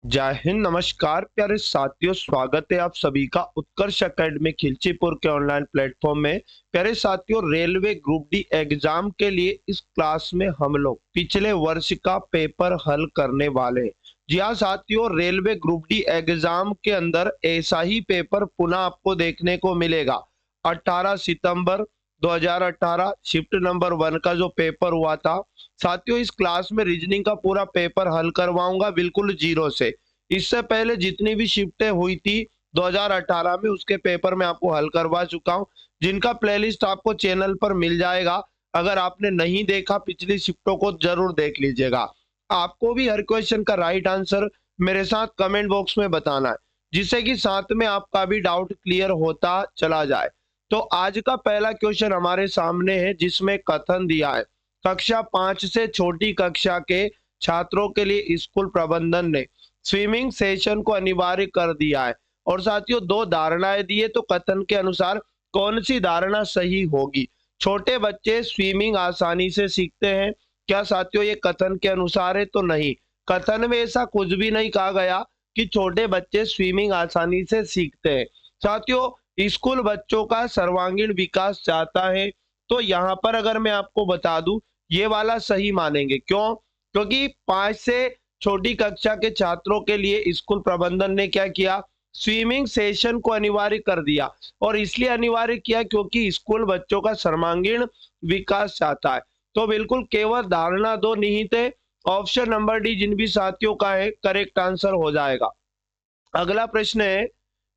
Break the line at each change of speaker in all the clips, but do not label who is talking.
जय हिंद, नमस्कार प्यारे साथियों। स्वागत है आप सभी का उत्कर्ष एकेडमी खिलचीपुर के ऑनलाइन प्लेटफॉर्म में। प्यारे साथियों, रेलवे ग्रुप डी एग्जाम के लिए इस क्लास में हम लोग पिछले वर्ष का पेपर हल करने वाले हैं। जी हाँ साथियों, रेलवे ग्रुप डी एग्जाम के अंदर ऐसा ही पेपर पुनः आपको देखने को मिलेगा। 18 सितंबर 2018 शिफ्ट नंबर 1 का जो पेपर हुआ था साथियों, इस क्लास में रीजनिंग का पूरा पेपर हल करवाऊंगा बिल्कुल जीरो से। इससे पहले जितनी भी शिफ्टें हुई थी 2018 में, उसके पेपर में आपको हल करवा चुका हूं, जिनका प्लेलिस्ट आपको चैनल पर मिल जाएगा। अगर आपने नहीं देखा पिछली शिफ्टों को जरूर देख लीजिएगा। आपको भी हर क्वेश्चन का राइट आंसर मेरे साथ कमेंट बॉक्स में बताना है, जिससे कि साथ में आपका भी डाउट क्लियर होता चला जाए। तो आज का पहला क्वेश्चन हमारे सामने है, जिसमें कथन दिया है कक्षा 5 से छोटी कक्षा के छात्रों के लिए स्कूल प्रबंधन ने स्विमिंग सेशन को अनिवार्य कर दिया है। और साथियों, दो धारणाएं दी है, तो कथन के अनुसार कौन सी धारणा सही होगी? छोटे बच्चे स्विमिंग आसानी से सीखते हैं, क्या साथियों ये कथन के अनुसार है? तो नहीं, कथन में ऐसा कुछ भी नहीं कहा गया कि छोटे बच्चे स्विमिंग आसानी से सीखते हैं। साथियों, स्कूल बच्चों का सर्वांगीण विकास चाहता है, तो यहाँ पर अगर मैं आपको बता दूं, ये वाला सही मानेंगे। क्यों? क्योंकि 5 से छोटी कक्षा के छात्रों के लिए स्कूल प्रबंधन ने क्या किया? स्विमिंग सेशन को अनिवार्य कर दिया। और इसलिए अनिवार्य किया क्योंकि स्कूल बच्चों का सर्वांगीण विकास चाहता है। तो बिल्कुल केवल धारणा दो निहित है। ऑप्शन नंबर डी जिन भी साथियों का है करेक्ट आंसर हो जाएगा। अगला प्रश्न है,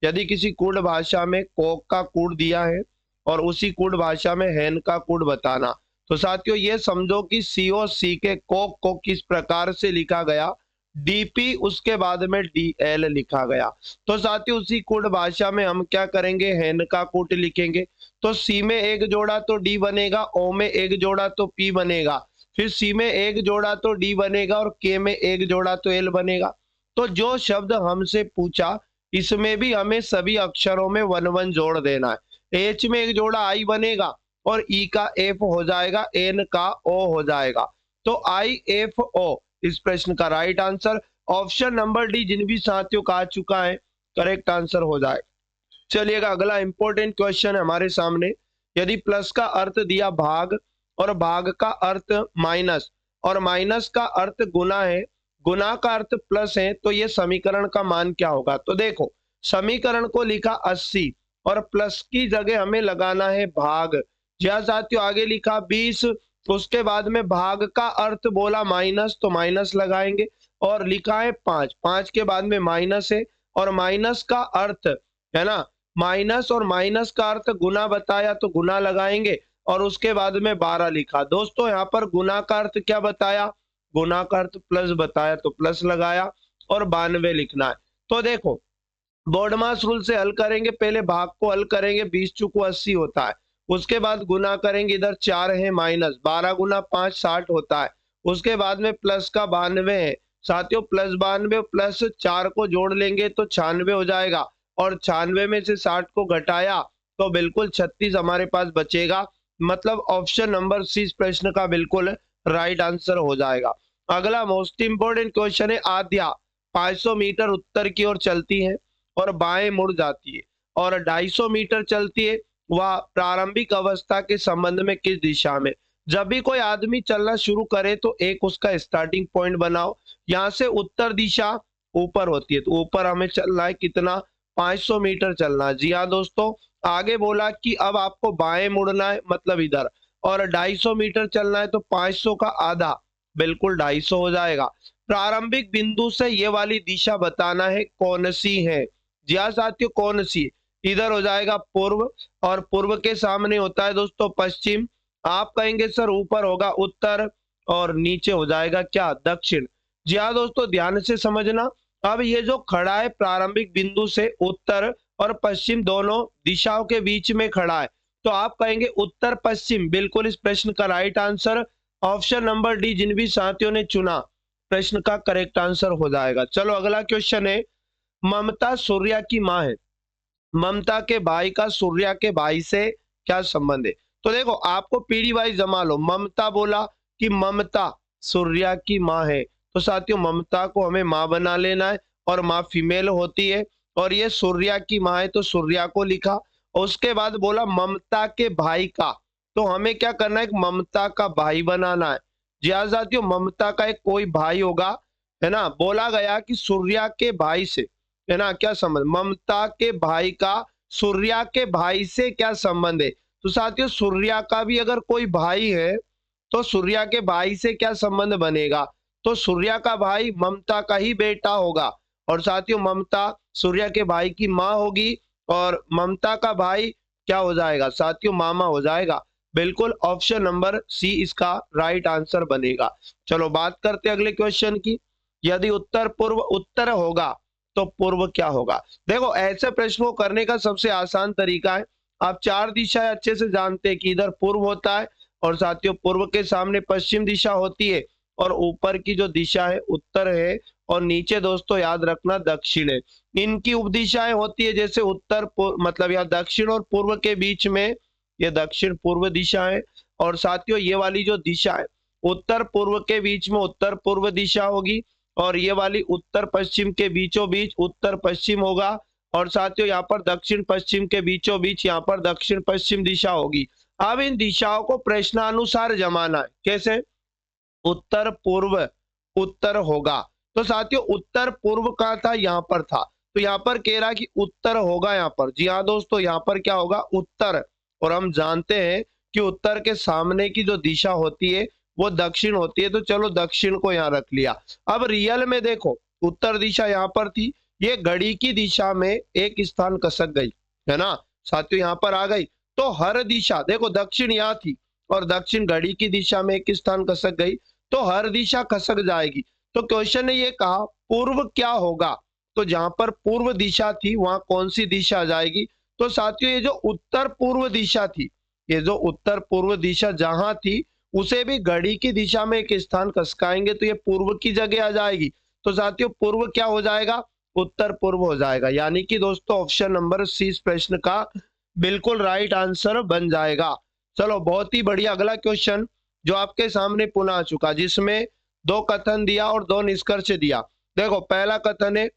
यदि किसी कूट भाषा में कोक का कूट दिया है और उसी कूट भाषा में हैन का कूट बताना, तो साथियों ये समझो कि सीओ सी के कोक को किस प्रकार से लिखा गया, डीपी उसके बाद में डीएल लिखा गया। तो साथियों उसी कूट भाषा में हम क्या करेंगे, हैन का कूट लिखेंगे। तो सी में एक जोड़ा तो डी बनेगा, ओ में एक जोड़ा तो पी बनेगा, फिर सी में एक जोड़ा तो डी बनेगा और के में एक जोड़ा तो एल बनेगा। तो जो शब्द हमसे पूछा, इसमें भी हमें सभी अक्षरों में वन वन जोड़ देना है। एच में एक जोड़ा आई बनेगा और ई का एफ हो जाएगा, एन का ओ हो जाएगा। तो आई एफ ओ इस प्रश्न का right answer. Option number D जिन भी साथियों का आ चुका है करेक्ट आंसर हो जाए। चलिएगा, अगला इंपॉर्टेंट क्वेश्चन है हमारे सामने। यदि प्लस का अर्थ दिया भाग और भाग का अर्थ माइनस और माइनस का अर्थ गुना है, गुना का अर्थ प्लस है, तो ये समीकरण का मान क्या होगा? तो देखो, समीकरण को लिखा 80 और प्लस की जगह हमें लगाना है भाग। जहाँ साथियों आगे लिखा 20, उसके बाद में भाग का अर्थ बोला माइनस, तो माइनस लगाएंगे। और लिखा है 5, 5 के बाद में माइनस है और माइनस का अर्थ है ना, माइनस और माइनस का अर्थ गुना बताया तो गुना लगाएंगे। और उसके बाद में 12 लिखा। दोस्तों यहाँ पर गुना का अर्थ क्या बताया? गुना का अर्थ प्लस बताया तो प्लस लगाया और 92 लिखना है। तो देखो, बोर्ड मास रूल से हल करेंगे, पहले भाग को हल करेंगे, 20 चुको 80 होता है। उसके बाद गुना करेंगे, इधर 4 है माइनस, 12 गुना 5 60 होता है। उसके बाद में प्लस का 92 है साथियों, प्लस 92 प्लस 4 को जोड़ लेंगे तो 96 हो जाएगा। और 96 में से 60 को घटाया तो बिल्कुल 36 हमारे पास बचेगा। मतलब ऑप्शन नंबर सी इस प्रश्न का बिल्कुल राइट आंसर हो जाएगा। अगला मोस्ट इंपोर्टेंट क्वेश्चन है, आद्या 500 मीटर उत्तर की ओर चलती है और बाएं मुड़ जाती है और 250 मीटर चलती है, वह प्रारंभिक अवस्था के संबंध में किस दिशा में? जब भी कोई आदमी चलना शुरू करे तो एक उसका स्टार्टिंग पॉइंट बनाओ। यहाँ से उत्तर दिशा ऊपर होती है, तो ऊपर हमें चलना है कितना? 500 मीटर चलना है। जी हाँ दोस्तों, आगे बोला कि अब आपको बाएं मुड़ना है, मतलब इधर, और 250 मीटर चलना है, तो 500 का आधा बिल्कुल 250 हो जाएगा। प्रारंभिक बिंदु से ये वाली दिशा बताना है कौन सी है। जी हाँ साथियों, कौन सी? इधर हो जाएगा पूर्व, और पूर्व के सामने होता है दोस्तों पश्चिम। आप कहेंगे सर ऊपर होगा उत्तर और नीचे हो जाएगा क्या? दक्षिण। जी हाँ दोस्तों, ध्यान से समझना। अब ये जो खड़ा है प्रारंभिक बिंदु से उत्तर और पश्चिम दोनों दिशाओं के बीच में खड़ा है, तो आप कहेंगे उत्तर पश्चिम। बिल्कुल इस प्रश्न का right answer option number D जिन भी साथियों ने चुना प्रश्न का करेक्ट आंसर हो जाएगा। चलो अगला क्वेश्चन है, ममता सूर्या की माँ है, ममता के भाई का सूर्या के भाई से क्या संबंध है? तो देखो, आपको पीढ़ी वाइज जमा लो। ममता बोला कि ममता सूर्या की माँ है, तो साथियों ममता को हमें माँ बना लेना है और माँ फीमेल होती है, और ये सूर्या की माँ है तो सूर्या को लिखा। और उसके बाद बोला ममता के भाई का, तो हमें क्या करना है, एक ममता का भाई बनाना है। जी हाँ साथियों, ममता का एक कोई भाई होगा, है ना। बोला गया कि सूर्या के भाई से, है ना, क्या संबंध, ममता के भाई का सूर्या के भाई से क्या संबंध है। तो साथियों सूर्या का भी अगर कोई भाई है तो सूर्या के भाई से क्या संबंध बनेगा, तो सूर्या का भाई ममता का ही बेटा होगा। और साथियों ममता सूर्या के भाई की माँ होगी, और ममता का भाई क्या हो जाएगा साथियों, मामा हो जाएगा। बिल्कुल ऑप्शन नंबर सी इसका राइट आंसर बनेगा। चलो बात करते हैं अगले क्वेश्चन की। यदि उत्तर पूर्व उत्तर होगा तो पूर्व क्या होगा। देखो ऐसे प्रश्न को करने का सबसे आसान तरीका है, आप चार दिशाएं अच्छे से जानते हैं कि इधर पूर्व होता है, और साथियों पूर्व के सामने पश्चिम दिशा होती है, और ऊपर की जो दिशा है उत्तर है, और नीचे दोस्तों याद रखना दक्षिण है। इनकी उपदिशाएं होती है, जैसे उत्तर मतलब यहाँ दक्षिण और पूर्व के बीच में ये दक्षिण पूर्व दिशा है, और साथियों ये वाली जो दिशा है उत्तर पूर्व के बीच में उत्तर पूर्व दिशा होगी, और ये वाली उत्तर पश्चिम के बीचों बीच उत्तर पश्चिम होगा, और साथियों यहाँ पर दक्षिण पश्चिम के बीचों बीच यहाँ पर दक्षिण पश्चिम दिशा होगी। अब इन दिशाओं को प्रश्नानुसार जमाना है, कैसे, उत्तर पूर्व उत्तर होगा, तो साथियों उत्तर पूर्व कहाँ था, यहाँ पर था, तो यहाँ पर कह रहा कि उत्तर होगा यहाँ पर। जी हाँ दोस्तों, यहाँ पर क्या होगा, उत्तर। और हम जानते हैं कि उत्तर के सामने की जो दिशा होती है वो दक्षिण होती है, तो चलो दक्षिण को यहाँ रख लिया। अब रियल में देखो उत्तर दिशा यहाँ पर थी, ये घड़ी की दिशा में एक स्थान खसक गई, है ना साथियों, यहाँ पर आ गई। तो हर दिशा देखो, दक्षिण यहाँ थी और दक्षिण घड़ी की दिशा में एक स्थान खसक गई, तो हर दिशा खसक जाएगी। तो क्वेश्चन ने ये कहा पूर्व क्या होगा, तो जहां पर पूर्व दिशा थी वहां कौन सी दिशा आ जाएगी, तो साथियों ये जो उत्तर पूर्व दिशा थी, ये जो उत्तर पूर्व दिशा जहां थी उसे भी घड़ी की दिशा में एक स्थान खसकाएंगे तो ये पूर्व की जगह आ जाएगी। तो साथियों पूर्व क्या हो जाएगा, उत्तर पूर्व हो जाएगा, यानी कि दोस्तों ऑप्शन नंबर सी इस प्रश्न का बिल्कुल राइट आंसर बन जाएगा। चलो बहुत ही बढ़िया, अगला क्वेश्चन जो आपके सामने पुनः आ चुका, जिसमें दो कथन दिया और दो निष्कर्ष दिया। देखो पहला कथन है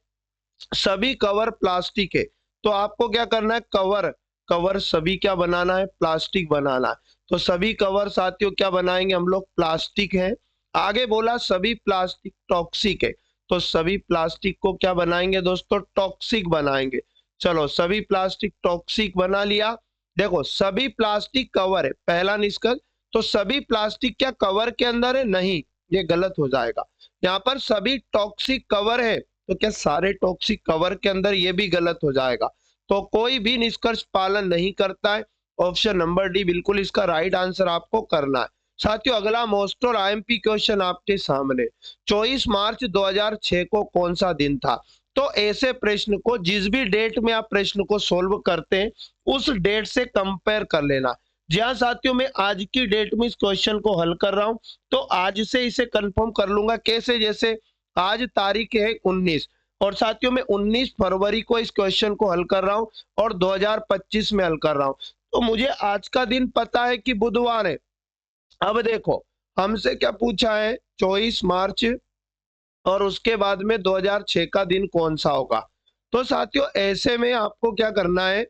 सभी कवर प्लास्टिक है, तो आपको क्या करना है, कवर कवर सभी क्या बनाना है, प्लास्टिक बनाना है। तो सभी कवर साथियों क्या बनाएंगे हम लोग, प्लास्टिक है। आगे बोला सभी प्लास्टिक टॉक्सिक है, तो सभी प्लास्टिक को क्या बनाएंगे दोस्तों, टॉक्सिक बनाएंगे। चलो सभी प्लास्टिक टॉक्सिक बना लिया। देखो सभी प्लास्टिक कवर है, पहला निष्कर्ष। तो सभी प्लास्टिक क्या कवर के अंदर है, नहीं, ये गलत हो जाएगा। यहाँ पर सभी टॉक्सिक कवर है, तो क्या सारे टॉक्सिक कवर के अंदर, ये भी गलत हो जाएगा। तो कोई भी निष्कर्ष पालन नहीं करता है। ऑप्शन नंबर डी बिल्कुल इसका राइट आंसर आपको करना है। साथियों अगला मोस्ट और आईएमपी क्वेश्चन आपके सामने, 24 मार्च 2006 को कौन सा दिन था। तो ऐसे प्रश्न को जिस भी डेट में आप प्रश्न को सोल्व करते हैं उस डेट से कंपेयर कर लेना। जी हाँ साथियों, मैं आज की डेट में इस क्वेश्चन को हल कर रहा हूं, तो आज से इसे कंफर्म कर लूंगा। कैसे, जैसे आज तारीख है 19, और साथियों मैं 19 फरवरी को इस क्वेश्चन को हल कर रहा हूं और 2025 में हल कर रहा हूं, तो मुझे आज का दिन पता है कि बुधवार है। अब देखो हमसे क्या पूछा है, 24 मार्च और उसके बाद में 2006 का दिन कौन सा होगा। तो साथियों ऐसे में आपको क्या करना है,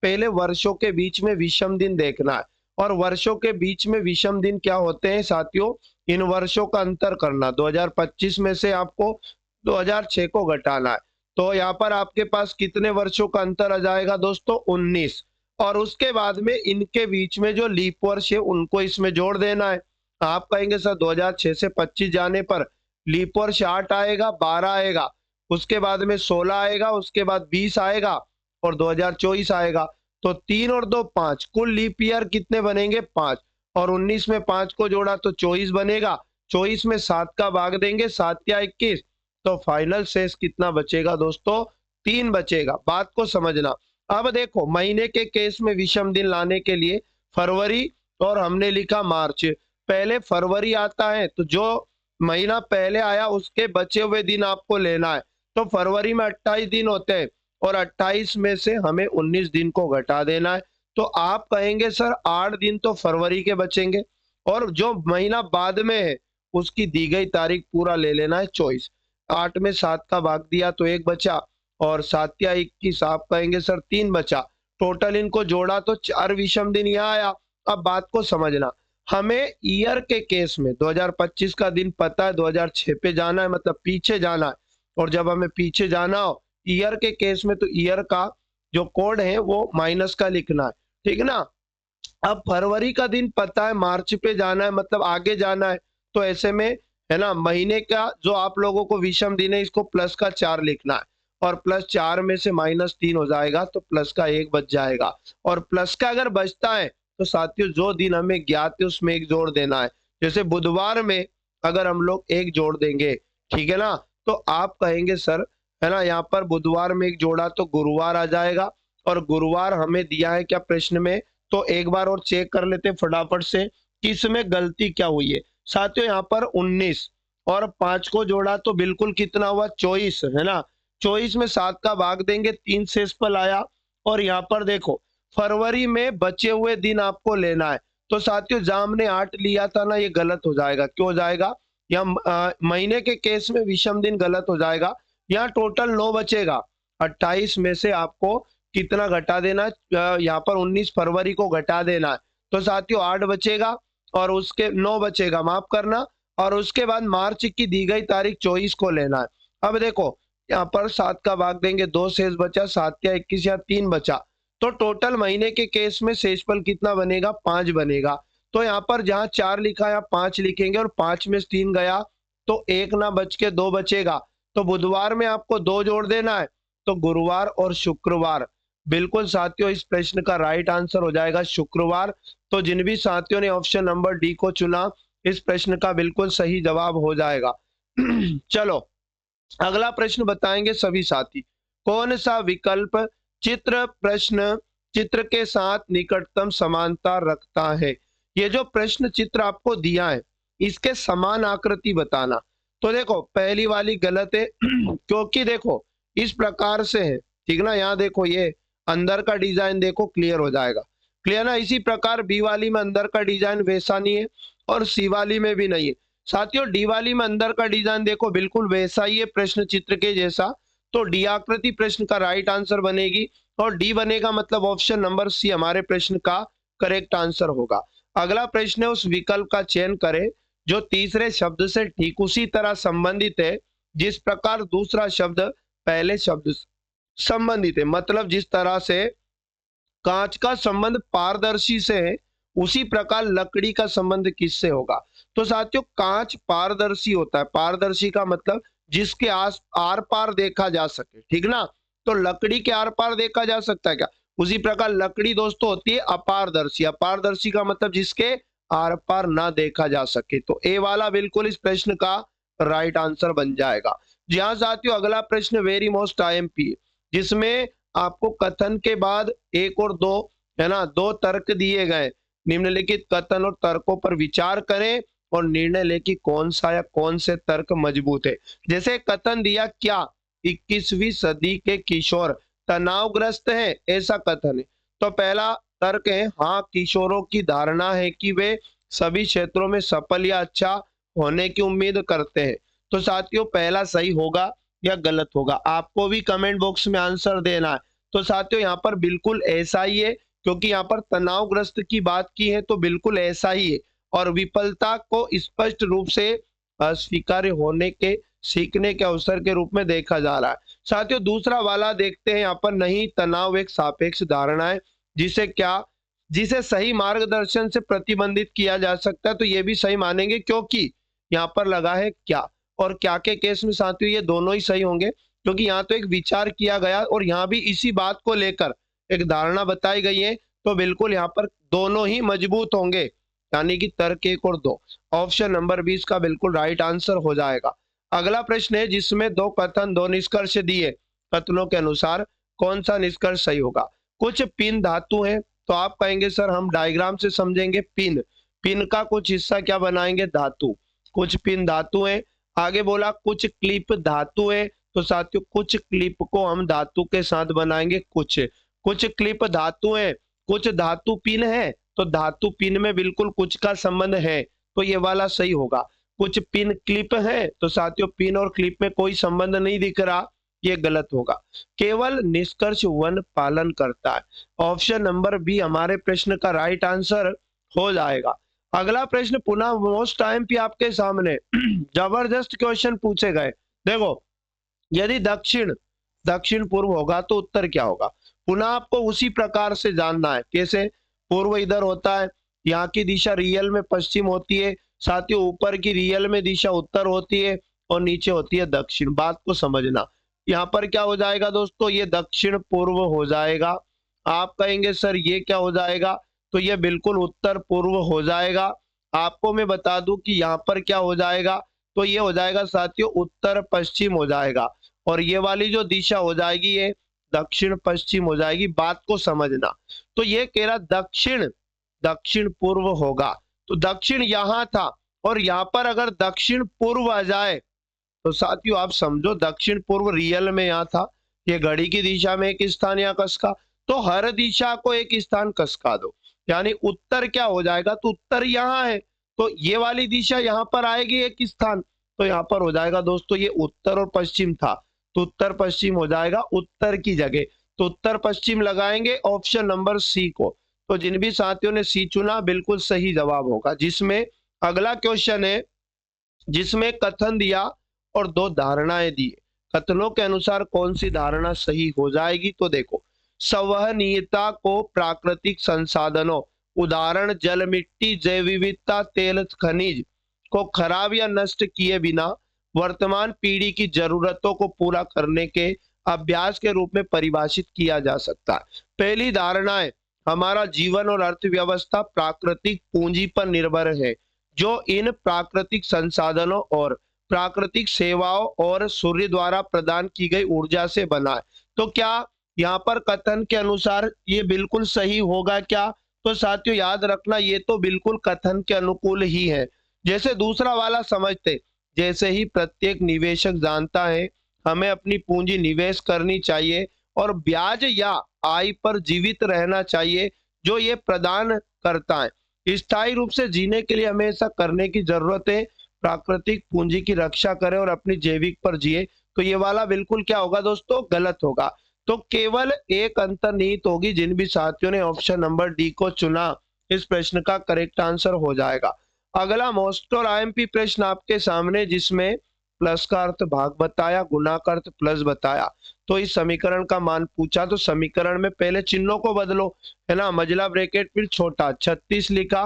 पहले वर्षों के बीच में विषम दिन देखना है, और वर्षों के बीच में विषम दिन क्या होते हैं साथियों, इन वर्षों का अंतर करना। 2025 में से आपको 2006 को घटाना है, तो यहाँ पर आपके पास कितने वर्षों का अंतर आ जाएगा दोस्तों, 19। और उसके बाद में इनके बीच में जो लीप वर्ष है उनको इसमें जोड़ देना है। आप कहेंगे सर 2006 से 25 जाने पर लीप वर्ष 8 आएगा, 12 आएगा, उसके बाद में 16 आएगा, उसके बाद 20 आएगा और 2024 आएगा। तो 3 और 2 5, कुल लीप ईयर कितने बनेंगे, 5, और 19 में 5 को जोड़ा तो 24 बनेगा। 24 में 7 का भाग देंगे, 7 या 21, तो फाइनल शेष कितना बचेगा दोस्तों, 3 बचेगा। बात को समझना। अब देखो महीने के केस में विषम दिन लाने के लिए फरवरी और हमने लिखा मार्च, पहले फरवरी आता है तो जो महीना पहले आया उसके बचे हुए दिन आपको लेना है। तो फरवरी में 28 दिन होते हैं और 28 में से हमें 19 दिन को घटा देना है। तो आप कहेंगे सर 8 दिन तो फरवरी के बचेंगे, और जो महीना बाद में है उसकी दी गई तारीख पूरा ले लेना है 24। 8 में 7 का भाग दिया तो 1 बचा, और 7 या 21 आप कहेंगे सर 3 बचा। टोटल इनको जोड़ा तो 4 विषम दिन यहाँ आया। अब बात को समझना, हमें ईयर के केस में 2025 का दिन पता है, 2006 पे जाना है, मतलब पीछे जाना है। और जब हमें पीछे जाना हो ईयर के केस में, तो ईयर का जो कोड है वो माइनस का लिखना है, ठीक है ना। अब फरवरी का दिन पता है, मार्च पे जाना है, मतलब आगे जाना है, तो ऐसे में है ना, महीने का जो आप लोगों को विषम दिन है इसको प्लस का 4 लिखना है, और प्लस 4 में से -3 हो जाएगा तो प्लस का 1 बच जाएगा। और प्लस का अगर बचता है तो साथियों जो दिन हमें ज्ञात है उसमें 1 जोड़ देना है। जैसे बुधवार में अगर हम लोग 1 जोड़ देंगे, ठीक है ना, तो आप कहेंगे सर है ना, यहाँ पर बुधवार में 1 जोड़ा तो गुरुवार आ जाएगा। और गुरुवार हमें दिया है क्या प्रश्न में, तो एक बार और चेक कर लेते फटाफट से किस में गलती क्या हुई है। साथियों यहाँ पर 19 और 5 को जोड़ा तो बिल्कुल कितना हुआ, 24 है ना। 24 में 7 का भाग देंगे, 3 शेष पर आया। और यहाँ पर देखो फरवरी में बचे हुए दिन आपको लेना है, तो साथियों जहां हमने 8 लिया था ना, ये गलत हो जाएगा। क्यों हो जाएगा, या महीने के केस में विषम दिन गलत हो जाएगा। यहाँ टोटल 9 बचेगा, 28 में से आपको कितना घटा देना है, यहाँ पर 19 फरवरी को घटा देना है, तो साथियों 8 बचेगा और उसके 9 बचेगा, माफ करना। और उसके बाद मार्च की दी गई तारीख 24 को लेना है। अब देखो यहाँ पर 7 का भाग देंगे, 2 शेष बचा, 7 या 21 या 3 बचा, तो टोटल महीने के केस में शेषफल कितना बनेगा, 5 बनेगा। तो यहाँ पर जहां 4 लिखा है 5 लिखेंगे, और 5 में से 3 गया तो 1 ना बच के 2 बचेगा। तो बुधवार में आपको 2 जोड़ देना है, तो गुरुवार और शुक्रवार। बिल्कुल साथियों इस प्रश्न का राइट आंसर हो जाएगा शुक्रवार। तो जिन भी साथियों ने ऑप्शन नंबर डी को चुना, इस प्रश्न का बिल्कुल सही जवाब हो जाएगा। चलो अगला प्रश्न बताएंगे सभी साथी। कौन सा विकल्प चित्र के साथ निकटतम समानता रखता है। ये जो प्रश्न चित्र आपको दिया है इसके समान आकृति बताना। तो देखो पहली वाली गलत है क्योंकि देखो इस प्रकार से है, ठीक ना। यहाँ देखो ये अंदर का डिजाइन देखो, क्लियर हो जाएगा, क्लियर ना। इसी प्रकार बी वाली में अंदर का डिजाइन वैसा नहीं है, और सी वाली में भी नहीं है। साथियों डी वाली में अंदर का डिजाइन देखो बिल्कुल वैसा ही है प्रश्न चित्र के जैसा, तो डी आकृति प्रश्न का राइट आंसर बनेगी, और डी बनेगा, मतलब ऑप्शन नंबर सी हमारे प्रश्न का करेक्ट आंसर होगा। अगला प्रश्न है, उस विकल्प का चयन करें जो तीसरे शब्द से ठीक उसी तरह संबंधित है जिस प्रकार दूसरा शब्द पहले शब्द संबंधित है। मतलब जिस तरह से कांच का संबंध पारदर्शी से है उसी प्रकार लकड़ी का संबंध किससे होगा। तो साथियों कांच पारदर्शी होता है, पारदर्शी का मतलब जिसके आर पार देखा जा सके, ठीक ना। तो लकड़ी के आर पार देखा जा सकता है क्या, उसी प्रकार लकड़ी दोस्तों होती है अपारदर्शी। अपारदर्शी का मतलब जिसके आर पार ना देखा जा सके। तो ए वाला बिल्कुल इस प्रश्न का राइट आंसर बन जाएगा। जी हाँ साथियों अगला प्रश्न वेरी मोस्ट आईएमपी, जिसमें आपको कथन के बाद 1 और 2 है ना, 2 तर्क दिए गए। निम्नलिखित कथन और तर्कों पर विचार करें और निर्णय लें कि कौन सा या कौन से तर्क मजबूत है। जैसे कथन दिया, क्या 21वीं सदी के किशोर तनावग्रस्त हैं, ऐसा कथन है। तो पहला तर्क है, हाँ किशोरों की धारणा है कि वे सभी क्षेत्रों में सफल या अच्छा होने की उम्मीद करते हैं। तो साथियों पहला सही होगा या गलत होगा, आपको भी कमेंट बॉक्स में आंसर देना है। तो साथियों यहाँ पर बिल्कुल ऐसा ही है, क्योंकि यहाँ पर तनावग्रस्त की बात की है तो बिल्कुल ऐसा ही है। और विफलता को स्पष्ट रूप से अस्वीकार्य होने के सीखने के अवसर के रूप में देखा जा रहा है। साथियों दूसरा वाला देखते हैं, यहाँ पर नहीं, तनाव एक सापेक्ष धारणा है जिसे सही मार्गदर्शन से प्रतिबंधित किया जा सकता है। तो ये भी सही मानेंगे क्योंकि यहाँ पर लगा है क्या, और क्या के केस में साथियों ये दोनों ही सही होंगे, क्योंकि यहाँ तो एक विचार किया गया और यहाँ भी इसी बात को लेकर एक धारणा बताई गई है। तो बिल्कुल यहाँ पर दोनों ही मजबूत होंगे, यानी कि तर्क 1 और 2, ऑप्शन नंबर 20 का बिल्कुल राइट आंसर हो जाएगा। अगला प्रश्न है, जिसमें 2 कथन 2 निष्कर्ष दिए, कथनों के अनुसार कौन सा निष्कर्ष सही होगा। कुछ पिन धातु हैं, तो आप कहेंगे सर हम डायग्राम से समझेंगे। पिन का कुछ हिस्सा क्या बनाएंगे, धातु। कुछ पिन धातु है। आगे बोला कुछ क्लिप धातु है, तो साथियों कुछ क्लिप को हम धातु के साथ बनाएंगे। कुछ क्लिप धातु है, कुछ धातु पिन है, तो धातु पिन में बिल्कुल कुछ का संबंध है, तो ये वाला सही होगा। कुछ पिन क्लिप है, तो साथियों पिन और क्लिप में कोई संबंध नहीं दिख रहा, ये गलत होगा। केवल निष्कर्ष वन पालन करता है। ऑप्शन नंबर बी हमारे प्रश्न का राइट आंसर हो जाएगा। अगला प्रश्न पुनः मोस्ट टाइम पे आपके सामने जबरदस्त क्वेश्चन पूछे गए। देखो, यदि दक्षिण दक्षिण पूर्व होगा तो उत्तर क्या होगा, पुनः आपको उसी प्रकार से जानना है। कैसे? पूर्व इधर होता है, यहाँ की दिशा रियल में पश्चिम होती है, साथियों ऊपर की रियल में दिशा उत्तर होती है और नीचे होती है दक्षिण। बात को समझना, यहाँ पर क्या हो जाएगा दोस्तों, ये दक्षिण पूर्व हो जाएगा। आप कहेंगे सर ये क्या हो जाएगा, तो ये बिल्कुल उत्तर पूर्व हो जाएगा। आपको मैं बता दूं कि यहाँ पर क्या हो जाएगा, तो ये हो जाएगा साथियों उत्तर पश्चिम हो जाएगा, और ये वाली जो दिशा हो जाएगी ये दक्षिण पश्चिम हो जाएगी। बात को समझना, तो ये कह रहा दक्षिण दक्षिण पूर्व होगा, तो दक्षिण यहाँ था और यहाँ पर अगर दक्षिण पूर्व आ जाए तो साथियों आप समझो दक्षिण पूर्व रियल में यहाँ था, ये घड़ी की दिशा में एक स्थान यहाँ कसका, तो हर दिशा को एक स्थान कसका दो, यानी उत्तर क्या हो जाएगा, तो उत्तर यहाँ है, तो ये वाली दिशा यहाँ पर आएगी एक स्थान, तो यहाँ पर हो जाएगा दोस्तों ये उत्तर और पश्चिम था, तो उत्तर पश्चिम हो जाएगा उत्तर की जगह, तो उत्तर पश्चिम लगाएंगे ऑप्शन नंबर सी को। तो जिन भी साथियों ने सी चुना बिल्कुल सही जवाब होगा। जिसमें अगला क्वेश्चन है जिसमें कथन दिया और दो धारणाएं दी, कथनों के अनुसार कौन सी धारणा सही हो जाएगी, तो देखो, संवहनीयता को प्राकृतिक संसाधनों उदाहरण जल, मिट्टी, जैव विविधता, तेल, खनिज को खराब या नष्ट किए बिना वर्तमान पीढ़ी की जरूरतों को पूरा करने के अभ्यास के रूप में परिभाषित किया जा सकता है। पहली धारणा है हमारा जीवन और अर्थव्यवस्था प्राकृतिक पूंजी पर निर्भर है, जो इन प्राकृतिक संसाधनों और प्राकृतिक सेवाओं और सूर्य द्वारा प्रदान की गई ऊर्जा से बना है। तो क्या यहाँ पर कथन के अनुसार ये बिल्कुल सही होगा क्या, तो साथियों याद रखना ये तो बिल्कुल कथन के अनुकूल ही है। जैसे दूसरा वाला समझते, जैसे ही प्रत्येक निवेशक जानता है हमें अपनी पूंजी निवेश करनी चाहिए और ब्याज या आय पर जीवित रहना चाहिए जो ये प्रदान करता है, स्थायी रूप से जीने के लिए हमें ऐसा करने की जरूरत है, प्राकृतिक पूंजी की रक्षा करें और अपनी जैविक पर जिए, तो ये वाला बिल्कुल क्या होगा दोस्तों, गलत होगा। तो केवल एक अंतर्निहित होगी, जिन भी साथियों ने ऑप्शन नंबर डी को चुना इस प्रश्न का करेक्ट आंसर हो जाएगा। अगला मोस्ट और आईएमपी प्रश्न आपके सामने, जिसमें प्लस का अर्थ भाग बताया, गुना का अर्थ प्लस बताया, तो इस समीकरण का मान पूछा, तो समीकरण में पहले चिन्हों को बदलो, है ना, मझला ब्रैकेट फिर छोटा 36 लिखा,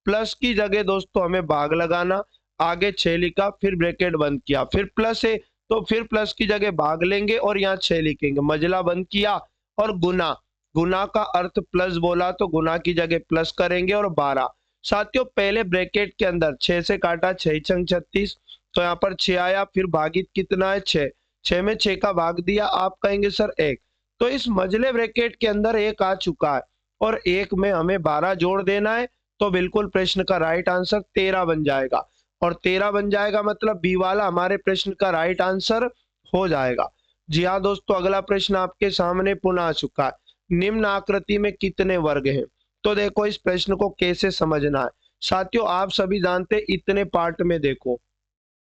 प्लस की जगह दोस्तों हमें भाग लगाना, आगे 6 लिखा, फिर ब्रैकेट बंद किया, फिर प्लस है तो फिर प्लस की जगह भाग लेंगे और यहाँ 6 लिखेंगे, मझला बंद किया, और गुना, गुना का अर्थ प्लस बोला तो गुना की जगह प्लस करेंगे और 12। साथियों पहले ब्रैकेट के अंदर 6 से काटा, 6 छंग 36, तो यहाँ पर 6 आया, फिर भागित कितना है 6, 6 में 6 का भाग दिया, आप कहेंगे सर 1, तो इस मझले ब्रैकेट के अंदर 1 आ चुका है और 1 में हमें 12 जोड़ देना है, तो बिल्कुल प्रश्न का राइट आंसर 13 बन जाएगा, और 13 बन जाएगा मतलब बी वाला हमारे प्रश्न का राइट आंसर हो जाएगा। जी हाँ दोस्तों, अगला प्रश्न आपके सामने पुनः आ चुका है, निम्न आकृति में कितने वर्ग हैं, तो देखो इस प्रश्न को कैसे समझना है। साथियों आप सभी जानते इतने पार्ट में देखो,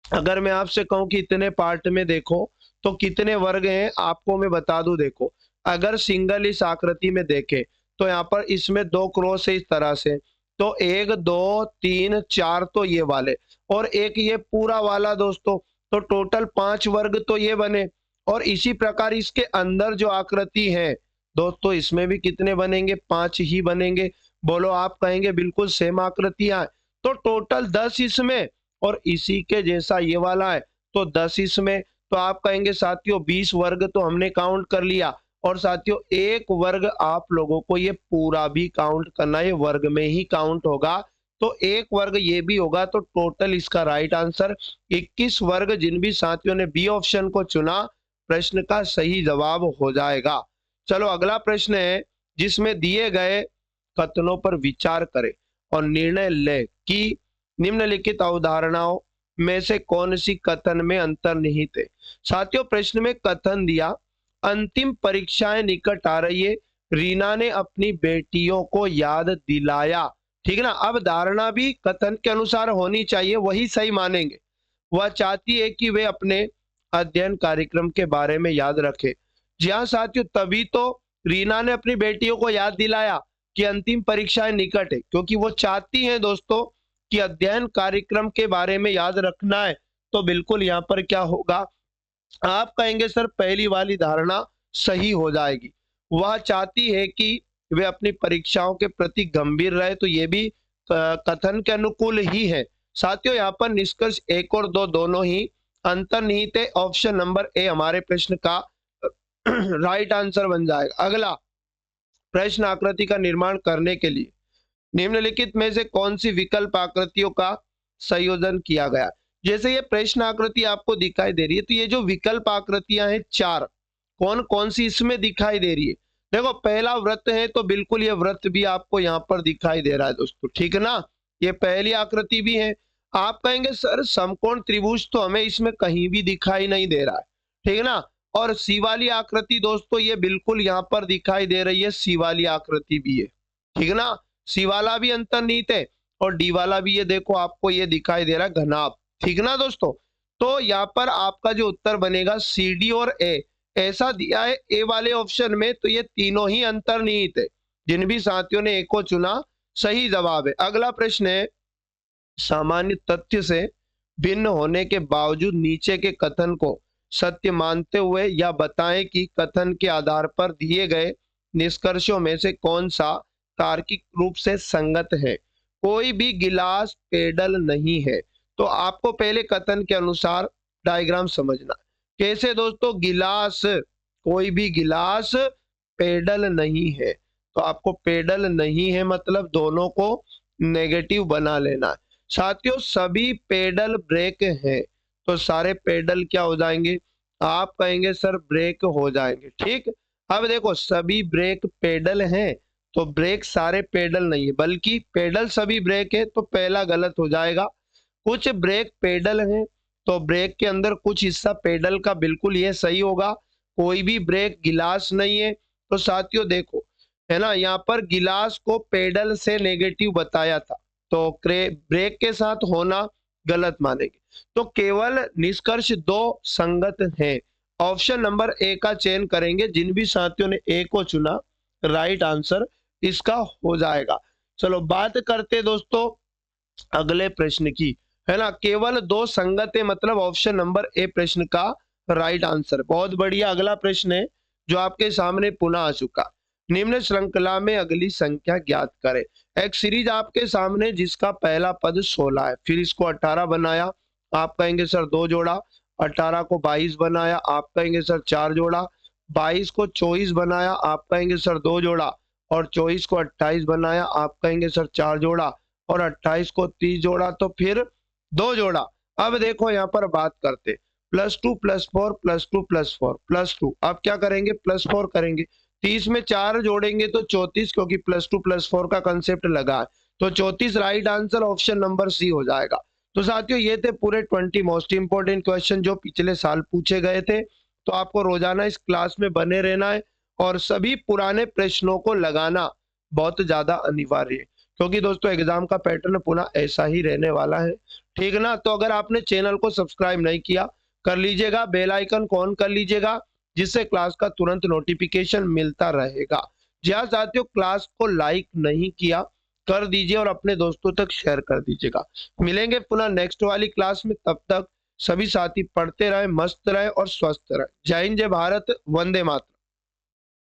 अगर मैं आपसे कहूं कि इतने पार्ट में देखो तो कितने वर्ग हैं, आपको मैं बता दूं। देखो अगर सिंगल इस आकृति में देखे तो यहाँ पर इसमें 2 क्रॉस है इस तरह से, तो 1 2 3 4 तो ये वाले, और एक ये पूरा वाला दोस्तों, तो टोटल 5 वर्ग तो ये बने। और इसी प्रकार इसके अंदर जो आकृति है दोस्तों, इसमें भी कितने बनेंगे, 5 ही बनेंगे। बोलो, आप कहेंगे बिल्कुल सेम आकृतियां, तो टोटल 10 इसमें, और इसी के जैसा ये वाला है तो 10 इसमें, तो आप कहेंगे साथियों 20 वर्ग तो हमने काउंट कर लिया। और साथियों एक वर्ग आप लोगों को ये पूरा भी काउंट करना है, ये वर्ग में ही काउंट होगा, तो एक वर्ग ये भी होगा, तो टोटल इसका राइट आंसर 21 वर्ग। जिन भी साथियों ने बी ऑप्शन को चुना प्रश्न का सही जवाब हो जाएगा। चलो अगला प्रश्न है, जिसमें दिए गए कथनों पर विचार करें और निर्णय ले कि निम्नलिखित अवधारणाओं में से कौन सी कथन में अंतर्निहित है। साथियों प्रश्न में कथन दिया, अंतिम परीक्षाएं निकट आ रही है, रीना ने अपनी बेटियों को याद दिलाया ठीक है ना। अब धारणा भी कथन के अनुसार होनी चाहिए, वही सही मानेंगे। वह चाहती है कि वे अपने अध्ययन कार्यक्रम के बारे में याद रखें। जी हाँ साथियों, तभी तो रीना ने अपनी बेटियों को याद दिलाया कि अंतिम परीक्षाएं निकट है, क्योंकि वो चाहती हैं दोस्तों कि अध्ययन कार्यक्रम के बारे में याद रखना है। तो बिल्कुल यहाँ पर क्या होगा, आप कहेंगे सर पहली वाली धारणा सही हो जाएगी। वह चाहती है कि वे अपनी परीक्षाओं के प्रति गंभीर रहे, तो ये भी कथन के अनुकूल ही है। साथियों यहाँ पर निष्कर्ष 1 और 2 दोनों ही अंतर्निहित है। ऑप्शन नंबर ए हमारे प्रश्न का राइट आंसर बन जाएगा। अगला प्रश्न, आकृति का निर्माण करने के लिए निम्नलिखित में से कौन सी विकल्प आकृतियों का संयोजन किया गया। जैसे ये प्रश्न आकृति आपको दिखाई दे रही है, तो ये जो विकल्प आकृतियां हैं 4, कौन कौन सी इसमें दिखाई दे रही है। देखो पहला वृत्त है, तो बिल्कुल ये वृत्त भी आपको यहाँ पर दिखाई दे रहा है दोस्तों, ठीक है ना। ये पहली आकृति भी है। आप कहेंगे सर समकोण त्रिभुज तो हमें इसमें कहीं भी दिखाई नहीं दे रहा है, ठीक है ना। और सी वाली आकृति दोस्तों ये बिल्कुल यहाँ पर दिखाई दे रही है, सी वाली आकृति भी है, ठीक है ना। सी वाला भी अंतर्निहित है और डी वाला भी, ये देखो आपको ये दिखाई दे रहा है घनाभ, ठीक है ना दोस्तों। तो यहाँ पर आपका जो उत्तर बनेगा सी डी और ए, ऐसा दिया है ए वाले ऑप्शन में, तो ये तीनों ही अंतर्निहित है। जिन भी साथियों ने ए को चुना सही जवाब है। अगला प्रश्न है, सामान्य तथ्य से भिन्न होने के बावजूद नीचे के कथन को सत्य मानते हुए या बताएं कि कथन के आधार पर दिए गए निष्कर्षों में से कौन सा तार्किक रूप से संगत है। कोई भी गिलास पेडल नहीं है। तो आपको पहले कथन के अनुसार डायग्राम समझना। कैसे दोस्तों, गिलास, कोई भी गिलास पेडल नहीं है। तो आपको पेडल नहीं है मतलब दोनों को नेगेटिव बना लेना है। साथियों सभी पेडल ब्रेक हैं, तो सारे पेडल क्या हो जाएंगे, आप कहेंगे सर ब्रेक हो जाएंगे, ठीक। अब देखो सभी ब्रेक पेडल हैं, तो ब्रेक सारे पेडल नहीं है, बल्कि पेडल सभी ब्रेक है, तो पहला गलत हो जाएगा। कुछ ब्रेक पेडल हैं, तो ब्रेक के अंदर कुछ हिस्सा पेडल का, बिल्कुल ये सही होगा। कोई भी ब्रेक गिलास नहीं है। तो साथियों देखो है ना, यहाँ पर गिलास को पेडल से नेगेटिव बताया था, तो ब्रेक के साथ होना गलत मानेंगे। तो केवल निष्कर्ष 2 संगत हैं। ऑप्शन नंबर ए का चयन करेंगे। जिन भी साथियों ने ए को चुना राइट आंसर इसका हो जाएगा। चलो बात करते दोस्तों अगले प्रश्न की, है ना। केवल 2 संगत है, मतलब ऑप्शन नंबर ए प्रश्न का राइट आंसर। बहुत बढ़िया। अगला प्रश्न है जो आपके सामने पुनः आ चुका। निम्न श्रृंखला में अगली संख्या ज्ञात करें। एक सीरीज आपके सामने जिसका पहला पद 16 है, फिर इसको 18 बनाया, आप कहेंगे सर 2 जोड़ा। 18 को 22 बनाया, आप कहेंगे सर 4 जोड़ा। 22 को 24 बनाया, आप कहेंगे सर 2 जोड़ा। और 24 को 28 बनाया, आप कहेंगे सर 4 जोड़ा। और 28 को 30 जोड़ा, तो फिर 2 जोड़ा। अब देखो यहाँ पर बात करते +2 +4 +2 +4 +2। अब क्या करेंगे, +4 करेंगे। 30 में 4 जोड़ेंगे तो 34, क्योंकि +2 +4 का कंसेप्ट लगा है, तो 34 right answer option number C हो जाएगा। तो साथियों ये थे पूरे 20 मोस्ट इंपोर्टेंट क्वेश्चन जो पिछले साल पूछे गए थे। तो आपको रोजाना इस क्लास में बने रहना है और सभी पुराने प्रश्नों को लगाना बहुत ज्यादा अनिवार्य है, क्योंकि दोस्तों एग्जाम का पैटर्न पुनः ऐसा ही रहने वाला है, ठीक ना। तो अगर आपने चैनल को सब्सक्राइब नहीं किया कर लीजिएगा, बेल आइकन को ऑन कर लीजिएगा, जिससे क्लास का तुरंत नोटिफिकेशन मिलता रहेगा। जी हाँ साथियों, क्लास को लाइक नहीं किया कर दीजिए और अपने दोस्तों तक शेयर कर दीजिएगा। मिलेंगे पुनः नेक्स्ट वाली क्लास में, तब तक सभी साथी पढ़ते रहे, मस्त रहे और स्वस्थ रहे। जय हिंद, जय भारत, वंदे मातरम।